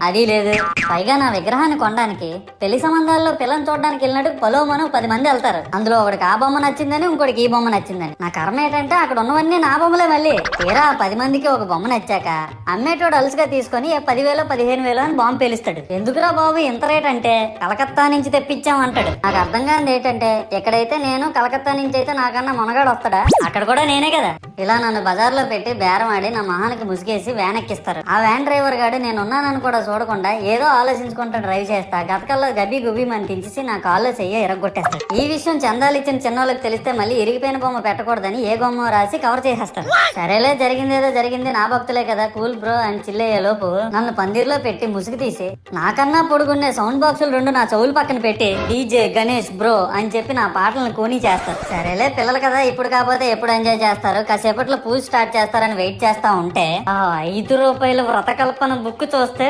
అది లేదు. పైగా నా విగ్రహాన్ని కొనడానికి పెళ్లి సంబంధాల్లో పిల్లని చూడడానికి వెళ్ళినట్టు పొలోమను 10 మంది వెళ్తారు. అందులో ఒకడికి ఆ బొమ్మ నచ్చిందని, ఇంకోటికి ఈ బొమ్మ నచ్చిందని. నా కర్మ ఏంటంటే అక్కడ ఉన్నవన్నీ నా బొమ్మలే. మళ్ళీ తీరా 10 మందికి ఒక బొమ్మ నచ్చాక అమ్మేటోడు అలుసుగా తీసుకొని 10,000 15,000 అని బాంబు పేలుస్తాడు. ఎందుకురా బాబు ఇంత రేట్ అంటే కలకత్తా నుంచి తెప్పించాం అంటాడు. నాకు అర్థం కానిది ఏంటంటే ఎక్కడైతే నేను కలకత్తా నుంచి అయితే నాకన్నా మొనగాడు వస్తాడా, అక్కడ కూడా నేనే కదా. ఇలా నన్ను బజార్లో పెట్టి బేరం ఆడి నా మొహానికి ముసుగేసి వ్యాన్ ఎక్కిస్తారు. ఆ వ్యాన్ డ్రైవర్ గాడు నేనున్నానని కూడా చూడకుండా ఏదో ఆలోచించుకుంటూ డ్రైవ్ చేస్తా గతకల్లో గబ్బి గుబ్బి అని తించేసి నా కాల్లో చెయ్యి ఎరగొట్టేస్తాడు. ఈ విషయం చందాలు ఇచ్చిన చిన్నోళ్ళకి తెలిస్తే మళ్ళీ ఇరిగిపోయిన బొమ్మ పెట్టకూడదని ఏ బొమ్మ రాసి కవర్ చేసేస్తాడు. సరేలే జరిగిందేదో జరిగింది, నా భక్తులే కదా, కూల్ బ్రో అని చిల్లయ్యే లోపు నన్ను పందిర్లో పెట్టి ముసుగు తీసి నాకన్నా పొడుగుండే సౌండ్ బాక్సులు 2 నా చెవులు పక్కన పెట్టి డీజే గణేష్ బ్రో అని చెప్పి నా పాటలను కూనీ చేస్తారు. సరేలే పిల్లలు కదా, ఇప్పుడు కాకపోతే ఎప్పుడు ఎంజాయ్ చేస్తారు, కాసేపట్లో పూజ స్టార్ట్ చేస్తారని వెయిట్ చేస్తా ఉంటే ఆ 5 రూపాయల వ్రతకల్పన బుక్ చూస్తే